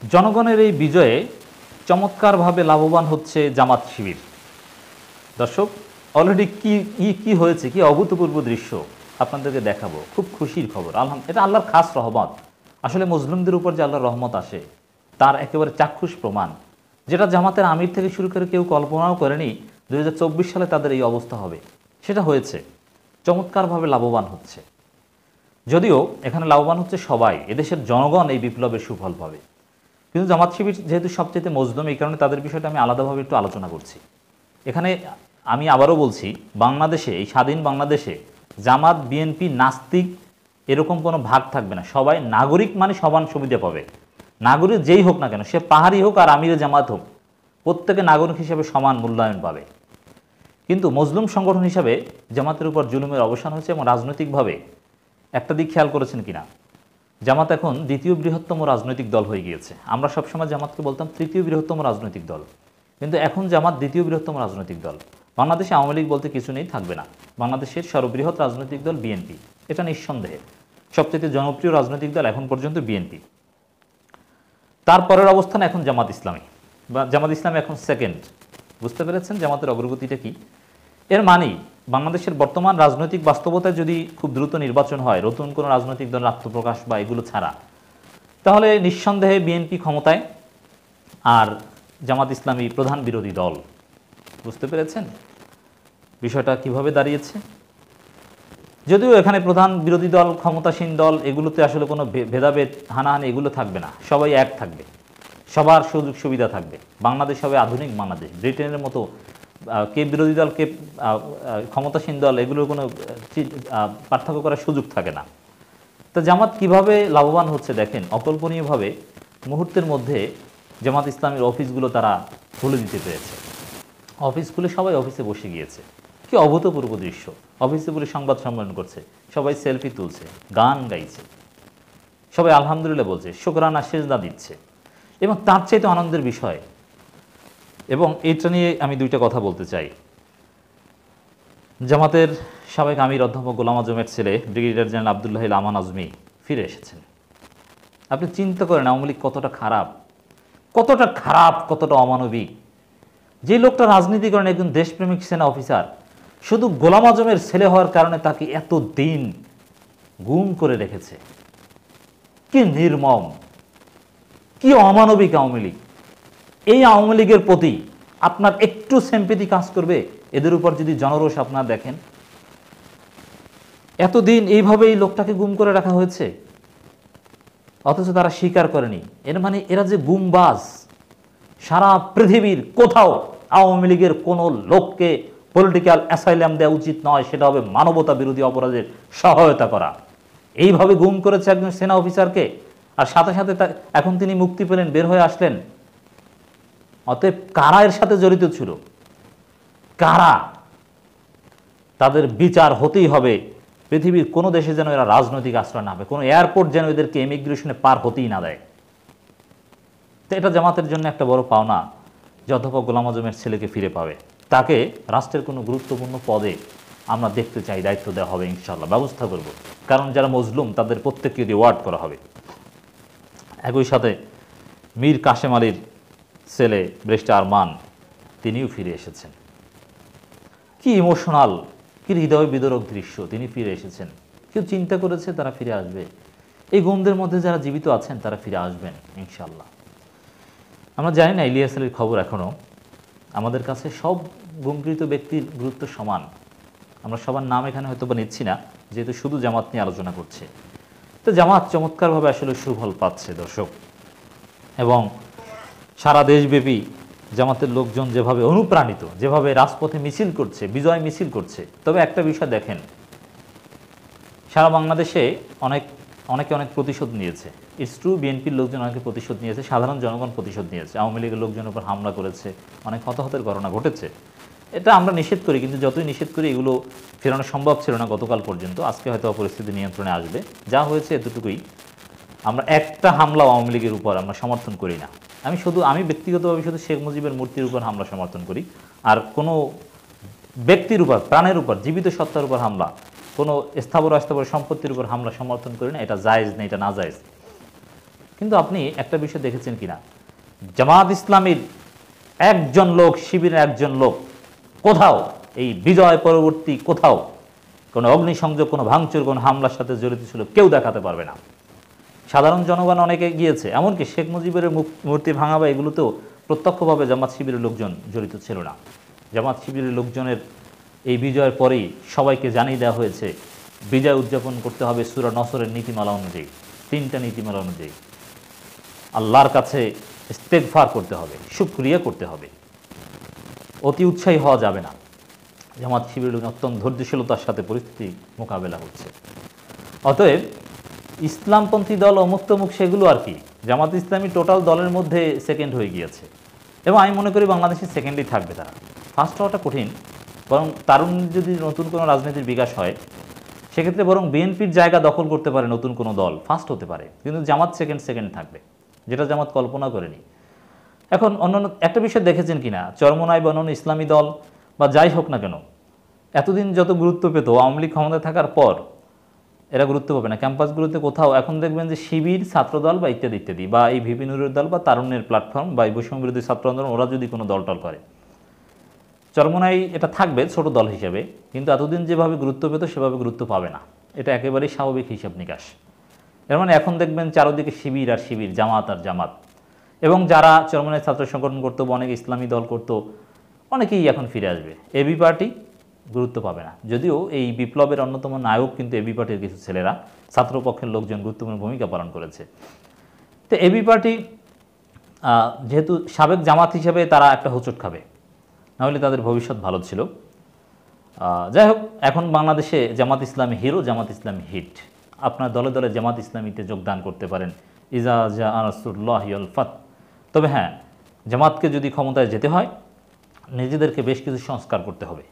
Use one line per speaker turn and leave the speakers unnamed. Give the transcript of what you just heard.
জনগণের এই বিজয়ে চমৎকারভাবে লাভবান হচ্ছে জামাত শিবির। দর্শক, অলরেডি কি হয়েছে, কি অভূতপূর্ব দৃশ্য আপনাদেরকে দেখাবো। খুব খুশির খবর, এটা আল্লাহর খাস রহমত। আসলে মুসলিমদের উপর যে আল্লাহর রহমত আসে তার একেবারে চাক্ষুষ প্রমাণ, যেটা জামাতের আমির থেকে শুরু করে কেউ কল্পনাও করেনি 2024 সালে তাদের এই অবস্থা হবে। সেটা হয়েছে, চমৎকারভাবে লাভবান হচ্ছে। যদিও এখানে লাভবান হচ্ছে সবাই, এদেশের জনগণ এই বিপ্লবের সুফল পাবে। কিন্তু জামাত শিবির যেহেতু সবচেয়ে মজলুম, এই কারণে তাদের বিষয়টা আমি আলাদাভাবে একটু আলোচনা করছি। এখানে আমি আবারও বলছি, বাংলাদেশে, এই স্বাধীন বাংলাদেশে জামাত বিএনপি নাস্তিক এরকম কোনো ভাগ থাকবে না। সবাই নাগরিক, মানে সমান সুবিধা পাবে। নাগরিক যেই হোক না কেন, সে পাহাড়ি হোক আর আমিরে জামাত হোক, প্রত্যেকে নাগরিক হিসেবে সমান মূল্যায়ন পাবে। কিন্তু মজলুম সংগঠন হিসাবে জামাতের উপর জুলুমের অবসান হয়েছে। এবং রাজনৈতিকভাবে একটা দিক খেয়াল করেছেন কিনা, জামাত এখন দ্বিতীয় বৃহত্তম রাজনৈতিক দল হয়ে গিয়েছে। আমরা সবসময় জামাতকে বলতাম তৃতীয় বৃহত্তম রাজনৈতিক দল, কিন্তু এখন জামাত দ্বিতীয় বৃহত্তম রাজনৈতিক দল। বাংলাদেশে আওয়ামী লীগ বলতে কিছু নেই, থাকবে না। বাংলাদেশের সর্ববৃহৎ রাজনৈতিক দল বিএনপি, এটা নিঃসন্দেহে। সবচেয়ে জনপ্রিয় রাজনৈতিক দল এখন পর্যন্ত বিএনপি। তারপরের অবস্থান এখন জামাত ইসলামী, বা জামাত ইসলামী এখন সেকেন্ড। বুঝতে পেরেছেন জামাতের অগ্রগতিটা কি? এর মানেই বাংলাদেশের বর্তমান রাজনৈতিক বাস্তবতায় যদি খুব দ্রুত নির্বাচন হয়, নতুন কোনো রাজনৈতিক দলের আত্মপ্রকাশ বা এগুলো ছাড়া, তাহলে নিঃসন্দেহে বিএনপি ক্ষমতায় আর জামাত ইসলামী প্রধান বিরোধী দল। বুঝতে পেরেছেন বিষয়টা কিভাবে দাঁড়িয়েছে? যদিও এখানে প্রধান বিরোধী দল, ক্ষমতাসীন দল, এগুলোতে আসলে কোনো ভেদাভেদ, হানাহানি এগুলো থাকবে না। সবাই এক থাকবে, সবার সুযোগ সুবিধা থাকবে। বাংলাদেশ হবে আধুনিক বাংলাদেশ। ব্রিটেনের মতো কে বিরোধী দল, কে ক্ষমতাসীন দল, এগুলোর কোনো পার্থক্য করার সুযোগ থাকে না। তো জামাত কিভাবে লাভবান হচ্ছে দেখেন, অকল্পনীয়ভাবে মুহূর্তের মধ্যে জামাত ইসলামের অফিসগুলো তারা খুলে দিতে পেরেছে। অফিস খুলে সবাই অফিসে বসে গিয়েছে। কি অভূতপূর্ব দৃশ্য! অফিসে বলে সংবাদ সম্মেলন করছে, সবাই সেলফি তুলছে, গান গাইছে, সবাই আলহামদুলিল্লাহ বলছে, শুকরানা সেজদা দিচ্ছে। এবং তার চাইতে আনন্দের বিষয়, এবং এটা নিয়ে আমি দুইটা কথা বলতে চাই। জামাতের সাবেক আমির অধ্যাপক গোলাম আজমের ছেলে ব্রিগেডিয়ার জেনারেল আবদুল্লাহ আমান আজমি ফিরে এসেছেন। আপনি চিন্তা করেন আওয়ামী লীগ কতটা খারাপ, কতটা খারাপ, কতটা অমানবিক। যে লোকটা রাজনীতি করেন, একজন দেশপ্রেমিক সেনা অফিসার, শুধু গোলাম আজমের ছেলে হওয়ার কারণে তাকে এত দিন গুম করে রেখেছে। কি নির্মম, কি অমানবিক আওয়ামী লীগ! এই আওয়ামী লীগের প্রতি আপনার একটু সিম্প্যাথি কাজ করবে এদের উপর যদি জনরোষ আপনারা দেখেন? এতদিন এইভাবে এই লোকটাকে গুম করে রাখা হয়েছে, অথচ তারা স্বীকার করেনি। এর মানে এরা যে গুমবাজ। সারা পৃথিবীর কোথাও আওয়ামী লীগের কোনো লোককে পলিটিক্যাল অ্যাসাইলাম দেওয়া উচিত নয়, সেটা হবে মানবতা বিরোধী অপরাধের সহায়তা করা। এইভাবে গুম করেছে একজন সেনা অফিসারকে, আর সাথে সাথে এখন তিনি মুক্তি পেলেন, বের হয়ে আসলেন। অতএব কারা এর সাথে জড়িত ছিল, কারা, তাদের বিচার হতেই হবে। পৃথিবীর কোনো দেশে যেন এরা রাজনৈতিক আশ্রয় না পায়, কোনো এয়ারপোর্ট যেন এদেরকে ইমিগ্রেশনে পার হতেই না দেয়। তো এটা জামাতের জন্য একটা বড় পাওনা যে অধ্যাপক গোলাম আজমের ছেলেকে ফিরে পাবে। তাকে রাষ্ট্রের কোনো গুরুত্বপূর্ণ পদে আমরা দেখতে চাই, দায়িত্ব দেওয়া হবে ইনশাল্লাহ, ব্যবস্থা করব। কারণ যারা মজলুম তাদের প্রত্যেককে রিওয়ার্ড করা হবে। একই সাথে মীর কাশেম আলীর ছেলে ব্যারিস্টার আরমান, তিনিও ফিরে এসেছেন। কি ইমোশনাল, কি হৃদয় বিদারক দৃশ্য! তিনি ফিরে এসেছেন। কেউ চিন্তা করেছে তারা ফিরে আসবে? এই গুমদের মধ্যে যারা জীবিত আছেন তারা ফিরে আসবেন ইনশাল্লাহ। আমরা জানি না ইলিয়াস আলীর খবর এখনও। আমাদের কাছে সব গুমকৃত ব্যক্তির গুরুত্ব সমান। আমরা সবার নাম এখানে হয়তো বা নিচ্ছি না, যেহেতু শুধু জামাত নিয়ে আলোচনা করছে। তো জামাত চমৎকারভাবে আসলে সুফল পাচ্ছে দর্শক, এবং সারা দেশব্যাপী জামাতের লোকজন যেভাবে অনুপ্রাণিত, যেভাবে রাজপথে মিছিল করছে, বিজয় মিছিল করছে। তবে একটা বিষয় দেখেন, সারা বাংলাদেশে অনেকে অনেক প্রতিশোধ নিয়েছে। ইটস ট্রু, বিএনপির লোকজন অনেকে প্রতিশোধ নিয়েছে, সাধারণ জনগণ প্রতিশোধ নিয়েছে, আওয়ামী লীগের লোকজনের উপর হামলা করেছে, অনেক হতাহতের ঘটনা ঘটেছে। এটা আমরা নিষেধ করি, কিন্তু যতই নিষেধ করি এগুলো ফেরানো সম্ভব ছিল না গতকাল পর্যন্ত। আজকে হয়তো পরিস্থিতি নিয়ন্ত্রণে আসবে। যা হয়েছে এতটুকুই। আমরা একটা হামলাও আওয়ামী লীগের উপর আমরা সমর্থন করি না। আমি ব্যক্তিগতভাবে শুধু শেখ মুজিবের মূর্তির উপর হামলা সমর্থন করি, আর কোনো ব্যক্তির উপর, প্রাণের উপর, জীবিত সত্তার উপর হামলা, কোনো স্থাবর অস্থাবর সম্পত্তির উপর হামলা সমর্থন করি না। এটা জায়েজ নেই, এটা না জায়েজ। কিন্তু আপনি একটা বিষয় দেখেছেন কিনা, জামাত ইসলামীর একজন লোক, শিবিরের একজন লোক কোথাও এই বিজয় পরবর্তী কোথাও কোনো অগ্নিসংযোগ, কোনো ভাঙচুর, কোনো হামলার সাথে জড়িত ছিল কেউ দেখাতে পারবে না। সাধারণ জনগণ অনেকে গিয়েছে, এমনকি শেখ মুজিবের মূর্তি ভাঙা বা এগুলোতেও প্রত্যক্ষভাবে জামাত শিবিরের লোকজন জড়িত ছিল না। জামাত শিবিরের লোকজনের এই বিজয়ের পরেই সবাইকে জানিয়ে দেওয়া হয়েছে বিজয় উদযাপন করতে হবে সূরা নসরের নীতিমালা অনুযায়ী, 3টা নীতিমালা অনুযায়ী। আল্লাহর কাছে ইস্তেগফার করতে হবে, শুকরিয়া করতে হবে, অতি উৎসাহী হওয়া যাবে না। জামাত শিবিরের অত্যন্ত ধৈর্যশীলতার সাথে পরিস্থিতি মোকাবেলা হচ্ছে। অতএব ইসলামপন্থী দল অমুক তমুক সেগুলো আর কি, জামাত ইসলামী টোটাল দলের মধ্যে সেকেন্ড হয়ে গিয়েছে এবং আমি মনে করি বাংলাদেশে সেকেন্ডই থাকবে তারা। ফার্স্ট হওয়াটা কঠিন, বরং তারুণ যদি নতুন কোনো রাজনীতির বিকাশ হয় সেক্ষেত্রে বরং বিএনপির জায়গা দখল করতে পারে নতুন কোনো দল, ফার্স্ট হতে পারে, কিন্তু জামাত সেকেন্ড থাকবে, যেটা জামাত কল্পনা করেনি। এখন অন্যান্য একটা বিষয় দেখেছেন কিনা, চরমোনাই বা অন্যান্য ইসলামী দল বা যাই হোক না কেন, এতদিন যত গুরুত্ব পেত আওয়ামী লীগ ক্ষমতায় থাকার পর এরা গুরুত্ব পাবে না ক্যাম্পাসগুলোতে কোথাও। এখন দেখবেন যে শিবির, ছাত্রদল বা ইত্যাদি ইত্যাদি, বা এই ভিপি নুরের দল বা তারুণ্যের প্ল্যাটফর্ম বা এই বৈষম্য বিরোধী ছাত্র আন্দোলন, ওরা যদি কোনো দল টল করে, চরমোনাই এটা থাকবে ছোট দল হিসেবে, কিন্তু এতদিন যেভাবে গুরুত্ব পেত সেভাবে গুরুত্ব পাবে না। এটা একেবারেই স্বাভাবিক হিসাব নিকাশ। এর মানে এখন দেখবেন চারদিকে শিবির আর শিবির, জামাত আর জামাত। এবং যারা চরমোনাই ছাত্র সংগঠন করতো বা অনেক ইসলামী দল করতো, অনেকেই এখন ফিরে আসবে। এবি পার্টি গুরুত্ব পাবে না, যদিও এই বিপ্লবের অন্যতম নায়ক কিন্তু এবি পার্টির কিছু ছেলেরা, ছাত্রপক্ষের লোকজন গুরুত্বপূর্ণ ভূমিকা পালন করেছে। তো এবি পার্টি যেহেতু সাবেক জামাত হিসেবে তারা একটা হোঁচট খাবে, নাহলে তাদের ভবিষ্যৎ ভালো ছিল। যাই হোক, এখন বাংলাদেশে জামাত ইসলামী হিরো, জামাত ইসলামী হিট। আপনার দলে দলে জামাত ইসলামীতে যোগদান করতে পারেন, ইজা জা নাসরুল্লাহি ওয়াল ফাত। তবে হ্যাঁ, জামাতকে যদি ক্ষমতায় যেতে হয় নিজেদেরকে বেশ কিছু সংস্কার করতে হবে।